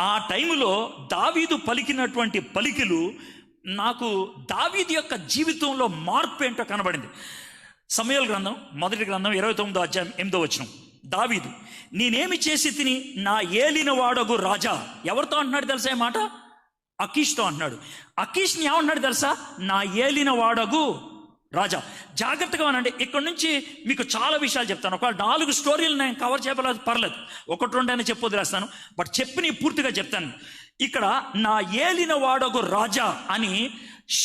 ఆ టైంలో దావీదు పలికినటువంటి పలికిలు నాకు దావీదు యొక్క జీవితంలో మార్పు ఏంటో కనబడింది. సమూయేలు గ్రంథం మొదటి గ్రంథం 29వ అధ్యాయం 8వ వచనం. దావీదు, నేనేమి చేసి తిని నా ఏలిన వాడగు రాజా. ఎవరితో అంటున్నాడు తెలుసా ఈ మాట? అకీష్తో అంటున్నాడు. అకీష్ని ఏమంటున్నాడు తెలుసా? నా ఏలిన వాడగు రాజా. జాగ్రత్తగా ఉనండి. ఇక్కడ నుంచి మీకు చాలా విషయాలు చెప్తాను. ఒక 4 స్టోరీలు నేను కవర్ చేయలేదు, పర్లేదు, 1-2 అయినా చెప్పి వదిలేస్తాను. బట్ చెప్పి పూర్తిగా చెప్తాను. ఇక్కడ నా ఏలిన వాడగు రాజా అని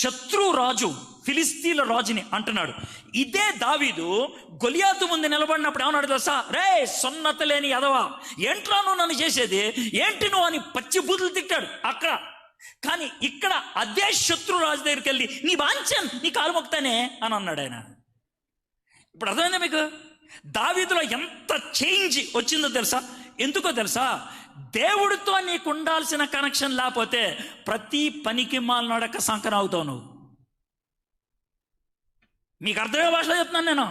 శత్రు రాజు, ఫిలిస్తీన్ల రాజుని అంటున్నాడు. ఇదే దావీదు గొలియాతు ముందు నిలబడినప్పుడు ఏమన్నాడు తెలుసా? రే సొన్నత లేని ఎదవా, ఏంట్రా నువ్వు నన్ను చేసేది, ఏంటి నువ్వు అని పచ్చి బూతులు తిట్టాడు అక్కడ. కానీ ఇక్కడ అదే శత్రు రాజు దగ్గరికి వెళ్ళి నీ వాంఛన్, నీ కాలు మొక్తానే అని అన్నాడు ఆయన. ఇప్పుడు అర్థమైందా మీకు? దావీదులో ఎంత చేంజ్ వచ్చిందో తెలుసా? ఎందుకో తెలుసా? దేవుడితో నీకు ఉండాల్సిన కనెక్షన్ లేకపోతే ప్రతి పనికి మాలినడక సంకన అవుతావు నువ్వు. మీకు అర్థమయ్యే భాషలో చెప్తున్నాను నేను.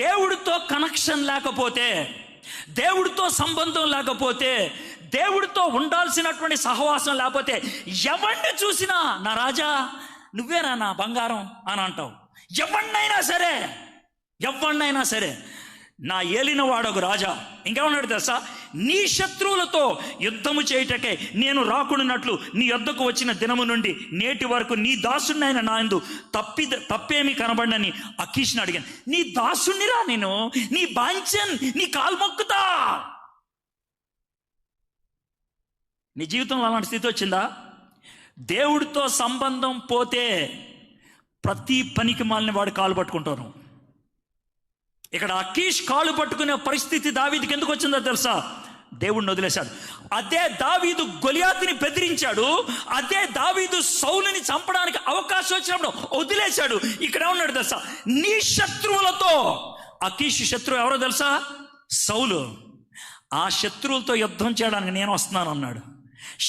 దేవుడితో కనెక్షన్ లేకపోతే, దేవుడితో సంబంధం లేకపోతే, దేవుడితో ఉండాల్సినటువంటి సహవాసం లేకపోతే ఎవరిని చూసినా నా రాజా నువ్వేనా నా బంగారం అని అంటావు. ఎవరినైనా సరే నా ఏలిన వాడొక రాజా. ఇంకేమన్నాడు తెలుసా? నీ శత్రువులతో యుద్ధము చేయుటకే నేను రాకున్నట్లు నీ యొద్దకు వచ్చిన దినము నుండి నేటి వరకు నీ దాసుడినైన నా యందు తప్పేమి కనబడనని అకీష్ని అడిగాను. నీ దాసుడినిరా నేను, నీ బాంచన్, నీ కాలు మొక్కుతా. నీ జీవితంలో అలాంటి స్థితి వచ్చిందా? దేవుడితో సంబంధం పోతే ప్రతి పనికి మాలిన వాడు కాలు పట్టుకుంటారు. ఇక్కడ అకీష్ కాలు పట్టుకునే పరిస్థితి దావీదుకి ఎందుకు వచ్చిందో తెలుసా? దేవుడిని వదిలేశాడు. అదే దావీదు గొలియాతుని బెదిరించాడు. అదే దావీదు సౌలుని చంపడానికి అవకాశం వచ్చినప్పుడు వదిలేశాడు. ఇక్కడ ఏమన్నాడు తెలుసా? నీ శత్రువులతో. అకీష్ శత్రువు ఎవరో తెలుసా? సౌలు. ఆ శత్రువులతో యుద్ధం చేయడానికి నేను వస్తున్నాను అన్నాడు.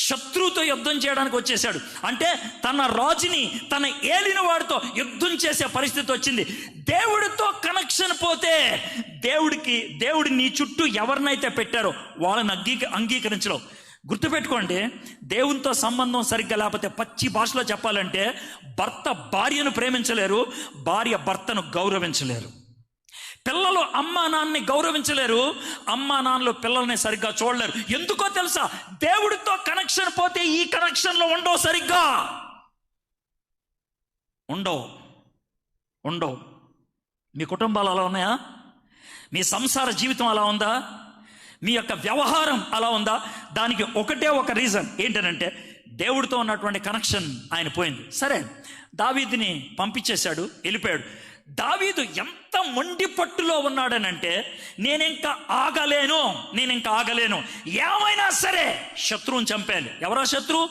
శత్రువుతో యుద్ధం చేయడానికి వచ్చేసాడు. అంటే తన రాజుని, తన ఏలిన వాడితో యుద్ధం చేసే పరిస్థితి వచ్చింది. దేవుడితో కనెక్షన్ పోతే దేవుడు నీ చుట్టూ ఎవరినైతే పెట్టారో వాళ్ళని అంగీకరించడం. గుర్తుపెట్టుకోండి, దేవునితో సంబంధం సరిగ్గా లేకపోతే పచ్చి భాషలో చెప్పాలంటే భర్త భార్యను ప్రేమించలేరు, భార్య భర్తను గౌరవించలేరు. పిల్లలు అమ్మా నాన్నని గౌరవించలేరు, అమ్మా నాన్నలు పిల్లల్ని సరిగ్గా చూడలేరు. ఎందుకో తెలుసా? దేవుడితో కనెక్షన్ పోతే ఈ కనెక్షన్లో ఉండవు, సరిగ్గా ఉండవు. మీ కుటుంబాలు అలా ఉన్నాయా? మీ సంసార జీవితం అలా ఉందా? మీ యొక్క వ్యవహారం అలా ఉందా? దానికి ఒకటే ఒక రీజన్ ఏంటంటే దేవుడితో ఉన్నటువంటి కనెక్షన్ ఆయన పోయింది. సరే, దావీదుని పంపించేశాడు, వెళ్ళిపోయాడు. దావీదు ఎంత మొండి పట్టులో ఉన్నాడనంటే నేనింకా ఆగలేను, ఏమైనా సరే శత్రువుని చంపేయాలి. ఎవరా శత్రువు?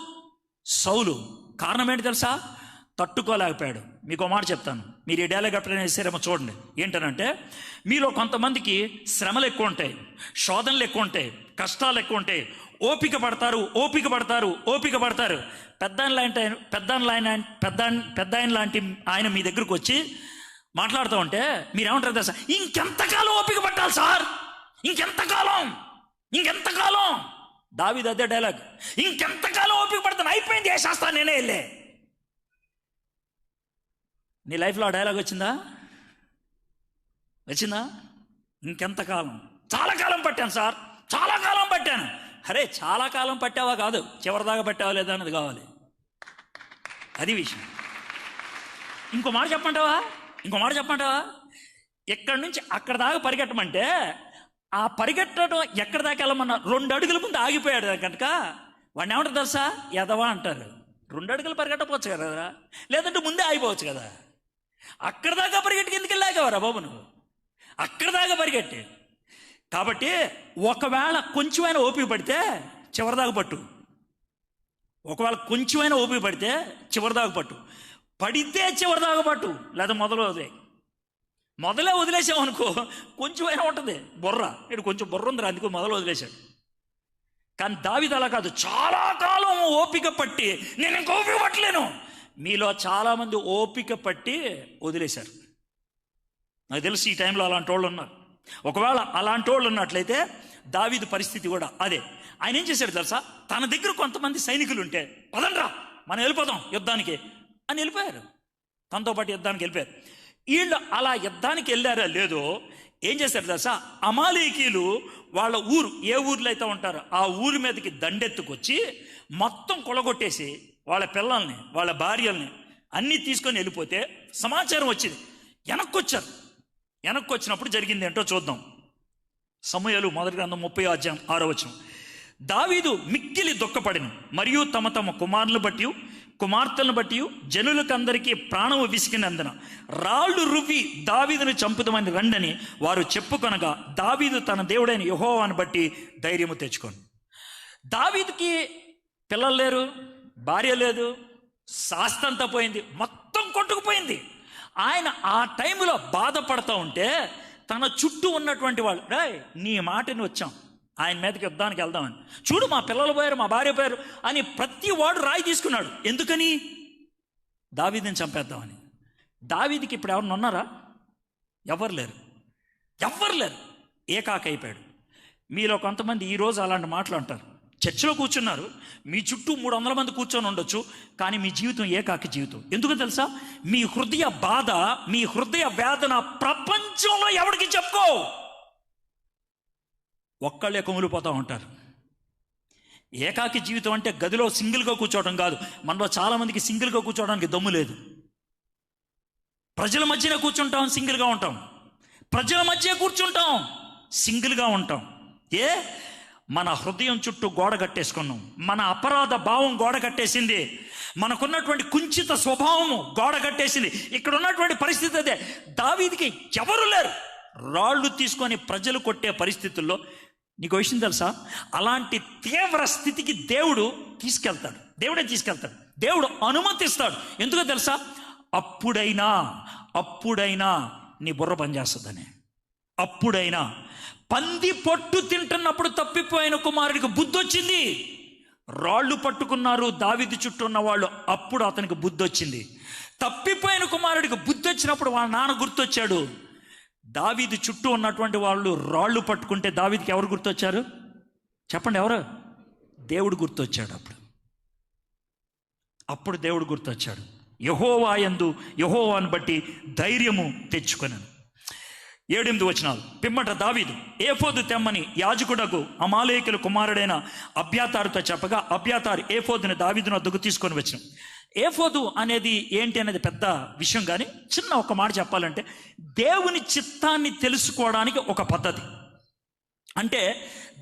సౌలు. కారణం ఏంటి తెలుసా? తట్టుకోలేకపోయాడు. మీకు మాట చెప్తాను, మీరు ఈ డైలాగ్ ఎప్పుడైనా వేసారేమో చూడండి. ఏంటనంటే మీలో కొంతమందికి శ్రమలు ఎక్కువ ఉంటాయి, శోధనలు ఎక్కువ ఉంటాయి, కష్టాలు ఎక్కువ ఉంటాయి. ఓపిక పడతారు. పెద్ద ఆయన లాంటి ఆయన మీ దగ్గరకు వచ్చి మాట్లాడుతూ ఉంటే మీరేమంటారు తెలుసా? ఇంకెంతకాలం ఓపిక పట్టాలి సార్, ఇంకెంతకాలం. దావీదు అదే డైలాగ్, ఇంకెంతకాలం ఓపిక పడతాను, అయిపోయింది, ఏ శాస్త్రాన్ని నేనే వెళ్ళే. నీ లైఫ్లో ఆ డైలాగ్ వచ్చిందా? ఇంకెంతకాలం? చాలా కాలం పట్టాను సార్, చాలా కాలం పట్టాను. అరే, చాలా కాలం పట్టావా కాదు, చివరిదాకా పట్టావా లేదా అన్నది కావాలి. అది విషయం. ఇంకో మాట చెప్పంటావా? ఎక్కడి నుంచి అక్కడ దాకా పరిగెట్టమంటే ఆ పరిగెట్టడం ఎక్కడి దాకా వెళ్ళమన్నా 2 అడుగుల ముందు ఆగిపోయాడు కనుక వాడిని ఏమంటారు తెలుసా? ఎదవా అంటారు. 2 అడుగులు పరిగెట్టపోవచ్చు కదా, లేదంటే ముందే ఆగిపోవచ్చు కదా. అక్కడ దాకా పరిగెట్టుకు ఎందుకు వెళ్ళాగవరా బాబు నువ్వు? అక్కడ దాకా పరిగెట్టి. కాబట్టి ఒకవేళ కొంచెమైనా ఓపిక పడితే చివరిదాకా పట్టు. పడితే చివరిదాకా పట్టు, లేదా మొదలే వదిలేసావు అనుకో, కొంచెమైనా ఉంటుంది బుర్ర. ఇక్కడ కొంచెం బుర్ర ఉంది, అందుకు మొదలు వదిలేశాడు. కానీ దావీదు అలా కాదు, చాలా కాలం ఓపిక పట్టి నేను ఇంక ఓపిక పట్టలేను. మీలో చాలామంది ఓపిక పట్టి వదిలేశారు. నాకు తెలిసి ఈ టైంలో అలాంటి వాళ్ళు ఉన్నారు. ఒకవేళ అలాంటి వాళ్ళు ఉన్నట్లయితే దావీదు పరిస్థితి కూడా అదే. ఆయన ఏం చేశాడు తెలుసా, తన దగ్గర కొంతమంది సైనికులు ఉంటే పదండ్రా మనం వెళ్ళిపోదాం యుద్ధానికి అని వెళ్ళిపోయారు. తనతో పాటు యుద్ధానికి వెళ్ళిపోయారు. వీళ్ళు అలా యుద్ధానికి వెళ్ళారా లేదో ఏం చేశారు తెలుసా, అమాలేకీలు వాళ్ళ ఊరు ఏ ఊర్లో అయితే ఉంటారో ఆ ఊరి మీదకి దండెత్తుకొచ్చి మొత్తం కొలగొట్టేసి వాళ్ళ పిల్లల్ని వాళ్ళ భార్యల్ని అన్నీ తీసుకొని వెళ్ళిపోతే సమాచారం వచ్చింది. వెనక్కి వచ్చారు. వెనక్కి వచ్చినప్పుడు జరిగింది ఏంటో చూద్దాం. సమూయేలు మొదటి గ్రంథం 30:6. దావీదు మిక్కిలి దుఃఖపడిన మరియు తమ తమ కుమారులను బట్టి కుమార్తెలను బట్టి జనులకందరికీ ప్రాణము విసిగినందున రాళ్ళు రువ్వి దావీదును చంపుదామని రండని వారు చెప్పుకొనగా దావీదు తన దేవుడైన యెహోవాను బట్టి ధైర్యము తెచ్చుకోను. దావీదుకి పిల్లలు లేరు, భార్య లేదు, శాస్త్రంతా పోయింది, మొత్తం కొట్టుకుపోయింది. ఆయన ఆ టైంలో బాధపడుతూ ఉంటే తన చుట్టూ ఉన్నటువంటి వాళ్ళు, రే నీ మాటని వచ్చాం ఆయన మీదకి యుద్ధానికి వెళ్దామని, చూడు మా పిల్లలు పోయారు, మా భార్య పోయారు అని ప్రతి వాడు రాయి తీసుకున్నాడు. ఎందుకని? దావీదుని చంపేద్దామని. దావీదుకి ఇప్పుడు ఎవరిని ఉన్నారా? ఎవరు లేరు, ఎవ్వరు లేరు. ఏకాకైపోయాడు. మీలో కొంతమంది ఈరోజు అలాంటి మాటలు అంటారు. చర్చిలో కూర్చున్నారు, మీ చుట్టూ 300 మంది కూర్చొని ఉండొచ్చు, కానీ మీ జీవితం ఏకాకి జీవితం. ఎందుకు తెలుసా? మీ హృదయ బాధ, మీ హృదయ వేదన ప్రపంచంలో ఎవరికి చెప్పుకో, ఒక్కళ్ళే కుమిలిపోతూ ఉంటారు. ఏకాకి జీవితం అంటే గదిలో సింగిల్గా కూర్చోవడం కాదు. మనలో చాలామందికి సింగిల్గా కూర్చోవడానికి దమ్ము లేదు. ప్రజల మధ్యనే కూర్చుంటాం, సింగిల్గా ఉంటాం. ప్రజల మధ్య కూర్చుంటాం, సింగిల్గా ఉంటాం. మన హృదయం చుట్టూ గోడ కట్టేసుకున్నాం. మన అపరాధ భావం గోడ కట్టేసింది. మనకున్నటువంటి కుంచిత స్వభావము గోడ కట్టేసింది. ఇక్కడ ఉన్నటువంటి పరిస్థితి అదే. దావీదుకి ఎవరు లేరు. రాళ్ళు తీసుకొని ప్రజలు కొట్టే పరిస్థితుల్లో నీకు విషయం తెలుసా, అలాంటి తీవ్ర స్థితికి దేవుడు తీసుకెళ్తాడు. దేవుడే తీసుకెళ్తాడు. దేవుడు అనుమతిస్తాడు. ఎందుకో తెలుసా? అప్పుడైనా నీ బుర్ర పనిచేస్తుందని. అప్పుడైనా పంది పొట్టు తింటున్నప్పుడు తప్పిపోయిన కుమారుడికి బుద్ధి వచ్చింది. రాళ్ళు పట్టుకున్నారు దావీదు చుట్టూ ఉన్న వాళ్ళు, అప్పుడు అతనికి బుద్ధి వచ్చింది. తప్పిపోయిన కుమారుడికి బుద్ధి వచ్చినప్పుడు వాళ్ళ నాన్న గుర్తొచ్చాడు. దావీదు చుట్టూ ఉన్నటువంటి వాళ్ళు రాళ్ళు పట్టుకుంటే దావీదుకి ఎవరు గుర్తొచ్చారు? చెప్పండి, ఎవరు? దేవుడు గుర్తొచ్చాడు. అప్పుడు దేవుడు గుర్తొచ్చాడు. యెహోవాను బట్టి ధైర్యము తెచ్చుకొనెను. 7-8 పిమ్మట దావీదు ఏఫోదు తెమ్మని యాజకుడకు అమాలేకుల కుమారుడైన అబ్యాతారుతో చెప్పగా అబ్యాతారు ఏఫోదుని దావీదును వద్దకు తీసుకొని వచ్చిన. ఏఫోదు అనేది ఏంటి అనేది పెద్ద విషయం, కానీ చిన్న ఒక మాట చెప్పాలంటే దేవుని చిత్తాన్ని తెలుసుకోవడానికి ఒక పద్ధతి. అంటే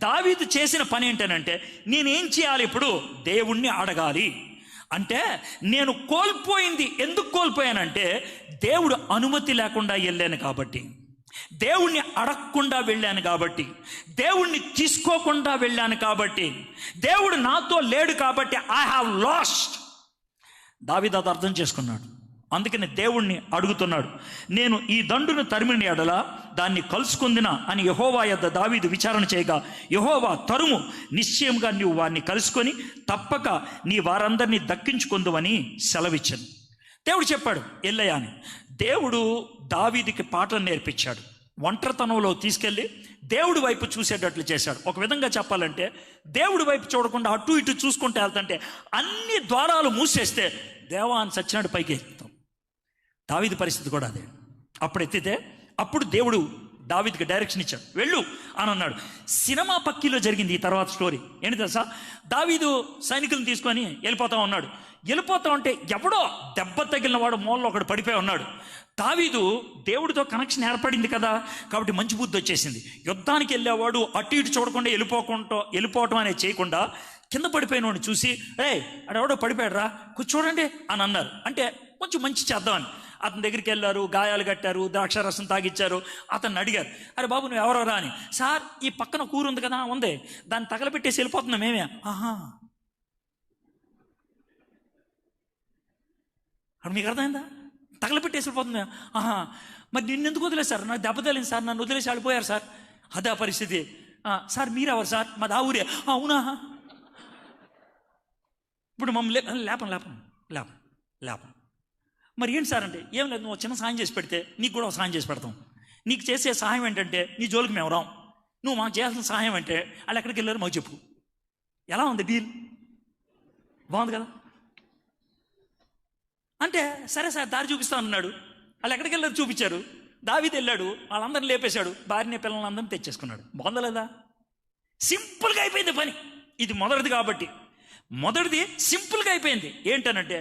దావీదు చేసిన పని ఏంటనంటే, నేనేం చేయాలి? ఇప్పుడు దేవుణ్ణి అడగాలి. అంటే నేను కోల్పోయింది ఎందుకు కోల్పోయానంటే, దేవుడు అనుమతి లేకుండా వెళ్ళాను కాబట్టి, దేవుణ్ణి అడగకుండా వెళ్ళాను కాబట్టి, దేవుణ్ణి తీసుకోకుండా వెళ్ళాను కాబట్టి, దేవుడు నాతో లేడు కాబట్టి ఐ హ్యావ్ లాస్ట్. దావీదు అది అర్థం చేసుకున్నాడు. అందుకని దేవుణ్ణి అడుగుతున్నాడు. నేను ఈ దండును తరిమిన ఎడల దాన్ని కలుసుకుందినా అని యెహోవా యొద్ద దావీదు విచారణ చేయగా, యెహోవా తరుము, నిశ్చయంగా నీవు వారిని కలుసుకొని తప్పక నీ వారందరినీ దక్కించుకుందువని సెలవిచ్చాను. దేవుడు చెప్పాడు ఎల్లయ్య అని. దేవుడు దావీదుకి పాటలు నేర్పించాడు. ఒంటరితనంలో తీసుకెళ్ళి దేవుడి వైపు చూసేటట్లు చేశాడు. ఒక విధంగా చెప్పాలంటే దేవుడి వైపు చూడకుండా అటు ఇటు చూసుకుంటూ వెళ్తుంటే అన్ని ద్వారాలు మూసేస్తే దేవా అని సచ్చినాడు పైకి ఎక్కుతాం. దావీదు పరిస్థితి కూడా అదే. అప్పుడు ఎత్తితే అప్పుడు దేవుడు దావీదుకి డైరెక్షన్ ఇచ్చాడు, వెళ్ళు అని అన్నాడు. సినిమా పక్కీలో జరిగింది ఈ తర్వాత స్టోరీ. ఏంటి తెలుసా? దావీదు సైనికులను తీసుకొని వెళ్ళిపోతా ఉన్నాడు. వెళ్ళిపోతా ఉంటే ఎవడో దెబ్బ తగిలిన వాడు మూలలో ఒకడు పడిపోయి ఉన్నాడు. దావీదు దేవుడితో కనెక్షన్ ఏర్పడింది కదా, కాబట్టి మంచి బుద్ధి వచ్చేసింది. యుద్ధానికి వెళ్ళేవాడు అటు ఇటు చూడకుండా వెళ్ళిపోవటం అనేది చేయకుండా కింద పడిపోయిన వాడిని చూసి, అడెవడో పడిపోయాడు రా, కూర్చోడండి అని అన్నారు. అంటే కొంచెం మంచి చేద్దామని అతని దగ్గరికి వెళ్ళారు, గాయాలు కట్టారు, ద్రాక్షారసం తాగిచ్చారు. అతన్ని అడిగారు, అరే బాబు నువ్వు ఎవరెవరా అని. సార్ ఈ పక్కన కూర ఉంది కదా, ఉంది, దాన్ని తగలబెట్టేసి వెళ్ళిపోతున్నాం మేమే. ఆహా, అప్పుడు మీకు అర్థమైందా? తగలబెట్టేసి వెళ్ళిపోతుంది. ఆహా, మరి నిన్నెందుకు వదిలేశారు? నాకు దెబ్బ తగిలింది సార్, నన్ను వదిలేసి వెళ్ళిపోయారు సార్. అదే పరిస్థితి. సార్ మీరెవరు సార్? మాది ఆ ఊరే. అవునా? ఇప్పుడు మమ్మల్ని లేపం. మరి ఏంటి సార్ అంటే, ఏం లేదు, నువ్వు చిన్న సాయం చేసి పెడితే నీకు కూడా ఒక సాయం చేసి పెడతాం. నీకు చేసే సహాయం ఏంటంటే నీ జోలికి మేము రాం. నువ్వు మాకు చేయాల్సిన సహాయం అంటే వాళ్ళు ఎక్కడికి వెళ్ళారు మాకు చెప్పు. ఎలా ఉంది డీల్? బాగుంది కదా. అంటే సరే సార్ దారి చూపిస్తాను అన్నాడు. వాళ్ళు ఎక్కడికి వెళ్ళారు? చూపించారు. దావీదు వెళ్ళాడు, వాళ్ళందరిని లేపేశాడు, భార్యని పిల్లలందరినీ తెచ్చేసుకున్నాడు. బాగుందా లేదా? సింపుల్గా అయిపోయింది పని. ఇది మొదటిది కాబట్టి. మొదటిది సింపుల్గా అయిపోయింది. ఏంటనంటే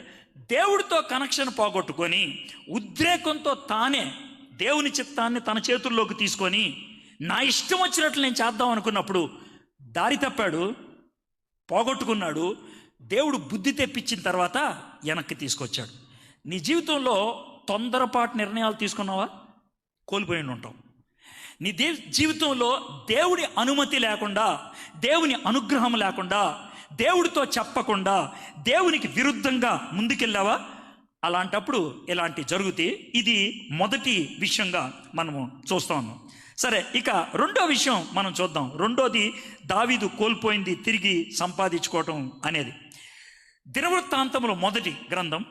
దేవుడితో కనెక్షన్ పోగొట్టుకొని ఉద్రేకంతో తానే దేవుని చిత్తాన్ని తన చేతుల్లోకి తీసుకొని నా ఇష్టం వచ్చినట్లు నేను చేద్దాం అనుకున్నప్పుడు దారి తప్పాడు, పోగొట్టుకున్నాడు. దేవుడు బుద్ధి తెప్పించిన తర్వాత వెనక్కి తీసుకొచ్చాడు. నీ జీవితంలో తొందరపాటు నిర్ణయాలు తీసుకున్నావా? కోల్పోయి ఉంటాం. నీ జీవితంలో దేవుడి అనుమతి లేకుండా, దేవుని అనుగ్రహం లేకుండా, దేవుడితో చెప్పకుండా దేవునికి విరుద్ధంగా ముందుకెళ్ళావా? అలాంటప్పుడు ఇలాంటి జరుగుతాయి. ఇది మొదటి విషయంగా మనము చూస్తా ఉన్నాం. సరే, ఇక రెండో విషయం మనం చూద్దాం. రెండోది దావీదు కోల్పోయింది తిరిగి సంపాదించుకోవటం అనేది. దినవృత్తాంతములు మొదటి గ్రంథం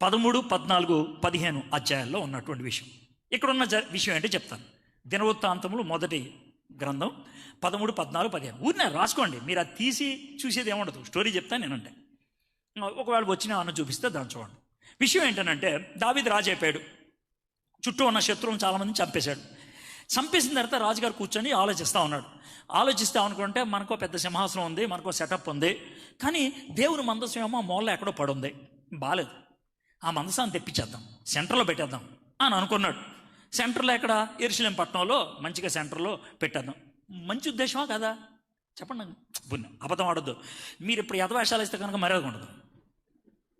13, 14, 15 అధ్యాయాల్లో ఉన్నటువంటి విషయం. ఇక్కడున్న విషయం ఏంటో చెప్తాను. దినవృత్తాంతములు మొదటి గ్రంథం 13, 14, 15 ఊరినే రాసుకోండి. మీరు అది తీసి చూసేది ఏముండదు. స్టోరీ చెప్తాను నేనంటే. ఒకవేళ వచ్చిన అన్న చూపిస్తే దాన్ని చూడండి. విషయం ఏంటనంటే దావీదు రాజు అయిపోయాడు. చుట్టూ ఉన్న శత్రువులను చాలామందిని చంపేశాడు. చంపేసిన తర్వాత రాజుగారు కూర్చొని ఆలోచిస్తూ ఉన్నాడు. ఆలోచిస్తే అనుకుంటే మనకో పెద్ద సింహాసనం ఉంది, మనకో సెటప్ ఉంది, కానీ దేవుని మందసం ఏమో మూల ఎక్కడో పడుంది, బాలేదు. ఆ మందసాన్ని తెప్పించేద్దాం, సెంటర్లో పెట్టేద్దాం అని అనుకున్నాడు. సెంటర్లో ఎక్కడ? యెరూషలేం పట్టణంలో మంచిగా సెంటర్లో పెట్టేద్దాం. మంచి ఉద్దేశమా కదా? చెప్పండి. అబద్ధం ఆడొద్దు. మీరు ఇప్పుడు యథవేషాలు ఇస్తే కనుక మర్యాద ఉండదు.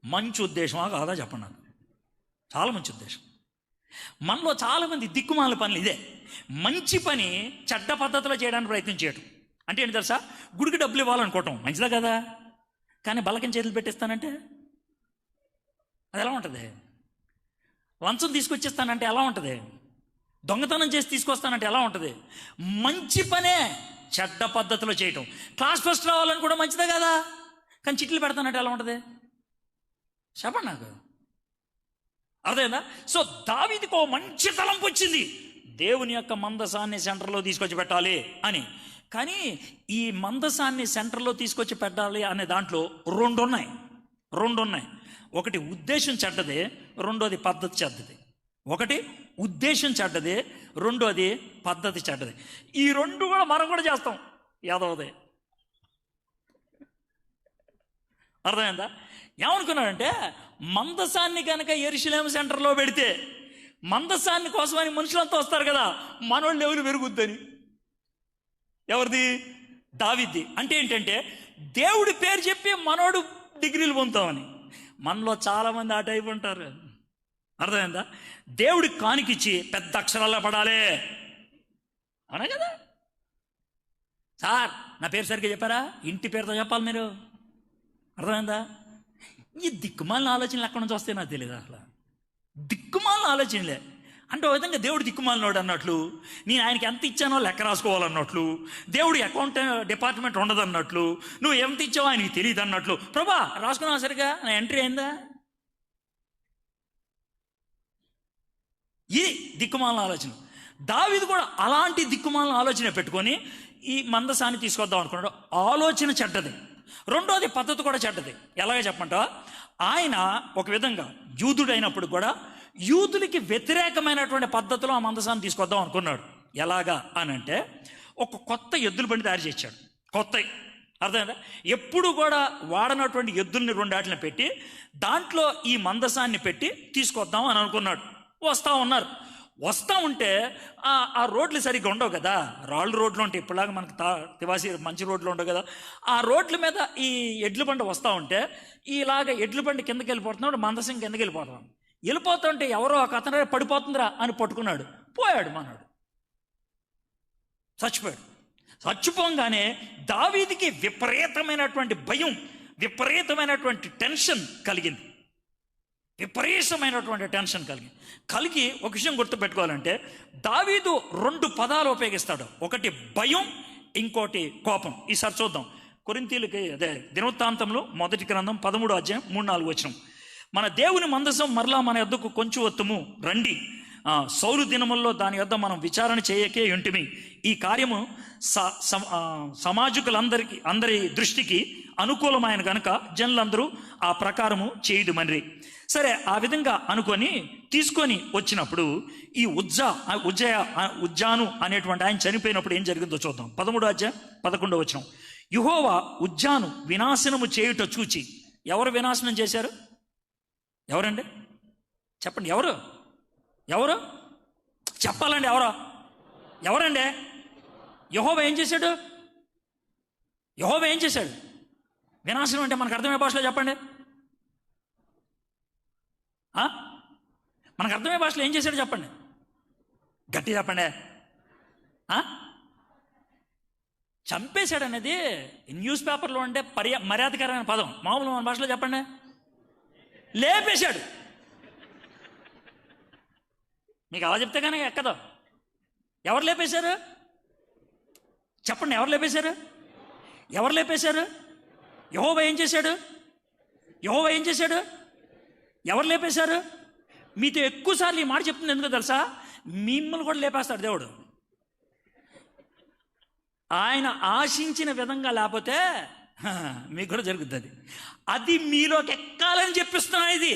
మంచి ఉద్దేశమా కాదా చెప్పండి నాకు. చాలా మంచి ఉద్దేశం. మనలో చాలామంది దిక్కుమాల పనులు ఇదే. మంచి పని చెడ్డ పద్ధతిలో చేయడానికి ప్రయత్నం చేయటం. అంటే ఏంటి తెలుసా? గుడికి డబ్బులు ఇవ్వాలనుకోవటం మంచిదా కదా, కానీ బలకం చేతులు పెట్టిస్తానంటే అది ఎలా ఉంటుంది? లంచం తీసుకొచ్చేస్తానంటే ఎలా ఉంటుంది? దొంగతనం చేసి తీసుకొస్తానంటే ఎలా ఉంటుంది? మంచి పనే చెడ్డ పద్ధతిలో చేయటం. క్లాస్ ఫస్ట్ రావాలని కూడా మంచిదే కదా, కానీ చిట్లు పెడతానంటే ఎలా ఉంటుంది? చెప్పండి నాకు. అర్థమైందా? సో దావీదుకు ఓ మంచి తలంపు వచ్చింది, దేవుని యొక్క మందసాన్ని సెంటర్లో తీసుకొచ్చి పెట్టాలి అని. కానీ ఈ మందసాన్ని సెంటర్లో తీసుకొచ్చి పెట్టాలి అనే దాంట్లో రెండు ఉన్నాయి. ఒకటి ఉద్దేశం చెడ్డదే, రెండోది పద్ధతి చెడ్డది. ఒకటి ఉద్దేశం చెడ్డదే, రెండోది పద్ధతి చెడ్డది. ఈ రెండు కూడా మనం కూడా చేస్తాం. యాదవదే. అర్థమైందా? ఏమనుకున్నాడంటే మందసాన్ని కనుక యెరూషలేము సెంటర్లో పెడితే మందసాన్ని కోసమని మనుషులంతా వస్తారు కదా, మనోళ్ళు ఎవరు పెరుగుద్దని. ఎవరిది? దావీద్ది. అంటే ఏంటంటే దేవుడి పేరు చెప్పి మనోడు డిగ్రీలు పొందుతామని. మనలో చాలామంది ఆ టైప్ ఉంటారు. అర్థమైందా? దేవుడి కానికిచ్చి పెద్ద అక్షరాల్లో పడాలి అనే కదా. సార్ నా పేరు సరిగ్గా చెప్పారా? ఇంటి పేరుతో చెప్పాలి మీరు. అర్థమైందా? ఈ దిక్కుమాలిన ఆలోచనలు ఎక్కడి నుంచి వస్తాయి నాకు తెలియదు. అసలు దిక్కుమాలిన ఆలోచనలే. అంటే ఒక విధంగా దేవుడు దిక్కుమాలినోడు అన్నట్లు, నేను ఆయనకి ఎంత ఇచ్చానో లెక్క రాసుకోవాలన్నట్లు, దేవుడి అకౌంట్ డిపార్ట్మెంట్ ఉండదు అన్నట్లు, నువ్వు ఎంత ఇచ్చావో ఆయనకి తెలియదు అన్నట్లు. ప్రభా రాసుకున్నావా సరిగా? నా ఎంట్రీ అయిందా? ఇది దిక్కుమాలిన ఆలోచన. దావీదు కూడా అలాంటి దిక్కుమాలిన ఆలోచన పెట్టుకొని ఈ మందసాన్ని తీసుకొద్దాం అనుకున్నాడు. ఆలోచన చెడ్డది. రెండోది పద్ధతి కూడా చెడ్డది. ఎలాగ చెప్పంట, ఆయన ఒక విధంగా యూదుడైనప్పుడు కూడా యూదులకి వ్యతిరేకమైనటువంటి పద్ధతిలో ఆ మందసాన్ని తీసుకొద్దాం అనుకున్నాడు. ఎలాగా అని అంటే ఒక కొత్త ఎద్దుల బండి తయారు చేశాడు. కొత్త, అర్థమైందా? ఎప్పుడు కూడా వాడనటువంటి ఎద్దుల్ని రెండాటిని పెట్టి దాంట్లో ఈ మందసాన్ని పెట్టి తీసుకొద్దాం అని అనుకున్నాడు. వస్తూ ఉంటే ఆ రోడ్లు సరిగ్గా ఉండవు కదా, రాళ్ళు రోడ్లు ఉంటాయి. ఇప్పుడులాగా మనకు తివాసి మంచి రోడ్లు ఉండవు కదా. ఆ రోడ్ల మీద ఈ ఎడ్ల బండి వస్తూ ఉంటే ఇలాగ ఎడ్ల బండి కిందకి వెళ్ళిపోతున్నాడు, మందసం కిందకి వెళ్ళిపోతుంటే ఎవరో ఒక అతను పడిపోతుందిరా అని పట్టుకున్నాడు. పోయాడు మనోడు, చచ్చిపోయాడు. చచ్చిపోగానే దావీదుకి విపరీతమైనటువంటి భయం, విపరీతమైనటువంటి టెన్షన్ కలిగింది. కలిగి ఒక విషయం గుర్తుపెట్టుకోవాలంటే దావీదు రెండు పదాలు ఉపయోగిస్తాడు. ఒకటి భయం, ఇంకోటి కోపం. ఈసారి చూద్దాం. కొరింథీయులకి దినవృత్తాంతంలో మొదటి గ్రంథం 13 అధ్యాయం 3-4 వచనం. మన దేవుని మందసం మరలా మన యొద్దకు కొంచెం వత్తుము రండి, సౌలు దినముల్లో దాని యొద్ద మనం విచారణ చేయకే ఉంటిమి. ఈ కార్యము అందరి దృష్టికి అనుకూలమైన గనుక జనులందరూ ఆ ప్రకారము చేయుదుమని. సరే, ఆ విధంగా అనుకొని తీసుకొని వచ్చినప్పుడు ఈ ఉజ్జాను అనేటువంటి ఆయన చనిపోయినప్పుడు ఏం జరిగిందో చూద్దాం. 13వ అధ్యాయం 11వ వచనం. యెహోవా ఉజ్జాను వినాశనము చేయుట చూచి. ఎవరు వినాశనం చేశారు? ఎవరండి? చెప్పండి. ఎవరు చెప్పాలండి. ఎవరండి? యెహోవా ఏం చేశాడు? వినాశనం అంటే మనకు అర్థమయ్యే భాషలో చెప్పండి. మనకు అర్థమయ్యే భాషలో ఏం చేశాడు చెప్పండి. గట్టి చెప్పండి. చంపేశాడు అనేది న్యూస్ పేపర్లో అంటే మర్యాదకరమైన పదం. మామూలు మన భాషలో చెప్పండి. లేపేశాడు. మీకు అలా చెప్తే కానీ ఎక్కదో. ఎవరు లేపేశారు చెప్పండి? ఎవరు లేపేశారు? యెహోవా ఏం చేశాడు? ఎవరు లేపేశారు? మీతో ఎక్కువసార్లు ఈ మాట చెప్తుంది ఎందుకో తెలుసా? మిమ్మల్ని కూడా లేపేస్తాడు దేవుడు. ఆయన ఆశించిన విధంగా లేకపోతే మీకు కూడా జరుగుతుంది. అది మీలోకి ఎక్కాలని చెప్పిస్తున్నా. ఇది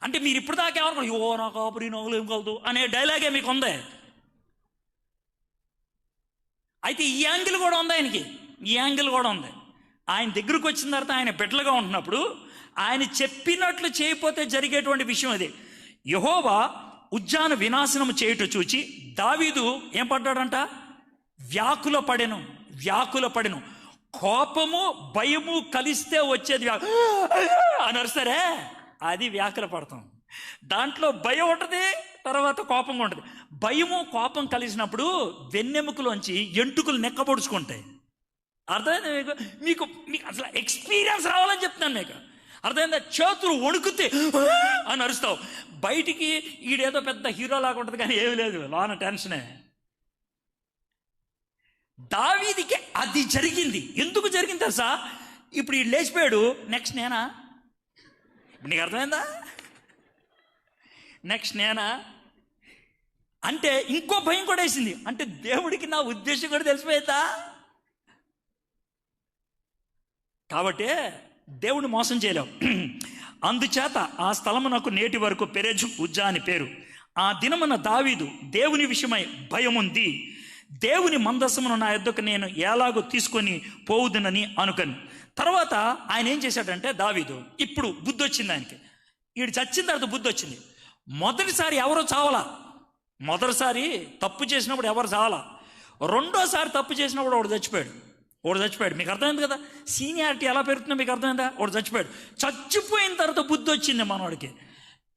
అంటే మీరు ఇప్పుడు దాకా ఎవరు నా కాపురి నోగులు ఏం కలదు అనే డైలాగే మీకు ఉంది. అయితే ఈ యాంగిల్ కూడా ఉంది ఆయనకి. ఆయన దగ్గరకు వచ్చిన తర్వాత ఆయన బిడ్డలుగా ఉంటున్నప్పుడు ఆయన చెప్పినట్లు చేయకపోతే జరిగేటువంటి విషయం అది. యెహోవా ఉజ్జాను వినాశనము చేయుట చూచి దావీదు ఏం పడ్డాడంట? వ్యాకుల పడెను. కోపము భయము కలిస్తే వచ్చేది అని అరుస్తారే, అది వ్యాకుల పడతాం. దాంట్లో భయం ఉంటుంది, తర్వాత కోపంగా ఉంటుంది. భయము కోపం కలిసినప్పుడు వెన్నెముకలోంచి ఎంటుకలు నెక్కబొడుచుకుంటాయి. అర్థమైందా మీకు? అసలు ఎక్స్పీరియన్స్ రావాలని చెప్తున్నాను మీకు. అర్థమైందా? చేతులు వణుకుతే అని అరుస్తావు. బయటికి ఈడేదో పెద్ద హీరోలాగా ఉంటుంది కానీ ఏమీ లేదు, లోన టెన్షనే. దావీదికి అది జరిగింది. ఎందుకు జరిగింది తెలుసా? ఇప్పుడు ఈ లేచిపోయాడు, నెక్స్ట్ నేనా? నీకు అర్థమైందా? నెక్స్ట్ నేనా అంటే ఇంకో భయం కూడా వేసింది. అంటే దేవుడికి నా ఉద్దేశం కూడా తెలిసిపోయిందా? కాబట్టి దేవుని మోసం చేయలేవు. అందుచేత ఆ స్థలమునకు నేటి వరకు పెరెజు ఉజ్జా అని పేరు. ఆ దినమున దావీదు దేవుని విషయమై భయముంది. దేవుని మందసమును నా యొద్దకు నేను ఎలాగో తీసుకొని పోవుదునని అనుకని. తర్వాత ఆయన ఏం చేశాడంటే దావీదు ఇప్పుడు బుద్ధి వచ్చింది ఆయనకి. ఈడు చచ్చిన తర్వాత బుద్ధి వచ్చింది. మొదటిసారి ఎవరో చావలా. మొదటిసారి తప్పు చేసినప్పుడు ఎవరు చావలా. రెండోసారి తప్పు చేసినప్పుడు వాడు చచ్చిపోయాడు. మీకు అర్థమైంది కదా? సీనియారిటీ ఎలా పెరుగుతుందో మీకు అర్థమైందా? వాడు చచ్చిపోయిన తర్వాత బుద్ధి వచ్చింది మనవాడికి.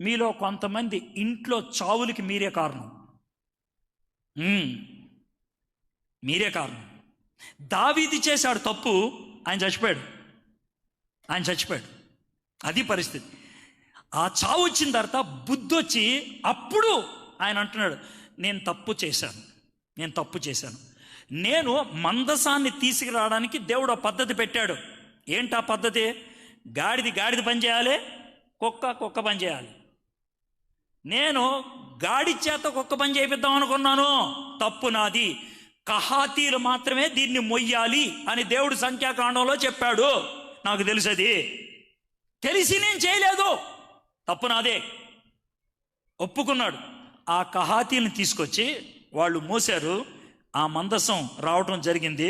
మీలో కొంతమంది ఇంట్లో చావులకి మీరే కారణం. దావీదు చేశాడు తప్పు, ఆయన చచ్చిపోయాడు. అది పరిస్థితి. ఆ చావు వచ్చిన తర్వాత బుద్ధి వచ్చి అప్పుడు ఆయన అంటున్నాడు, నేను తప్పు చేశాను. నేను మందసాన్ని తీసుకురావడానికి దేవుడు ఆ పద్ధతి పెట్టాడు. ఏంటా పద్ధతి? గాడిద పని చేయాలి, కుక్క పని చేయాలి. నేను గాడి చేత కుక్క పని చేయిద్దాం అనుకున్నాను, తప్పు నాది. కహాతీలు మాత్రమే దీన్ని మొయ్యాలి అని దేవుడు సంఖ్యాకాండంలో చెప్పాడు. నాకు తెలుసది, తెలిసి నేను చేయలేదు, తప్పు నాదే. ఒప్పుకున్నాడు. ఆ కహాతీలను తీసుకొచ్చి వాళ్ళు మోసారు. ఆ మందసం రావటం జరిగింది.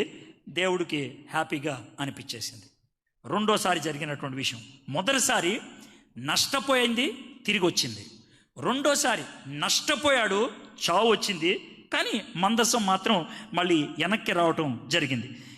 దేవుడికి హ్యాపీగా అనిపించేసింది. రెండోసారి జరిగినటువంటి విషయం. మొదటిసారి నష్టపోయింది, తిరిగి వచ్చింది. రెండోసారి నష్టపోయాడు, చావు వచ్చింది, కానీ మందసం మాత్రం మళ్ళీ వెనక్కి రావటం జరిగింది.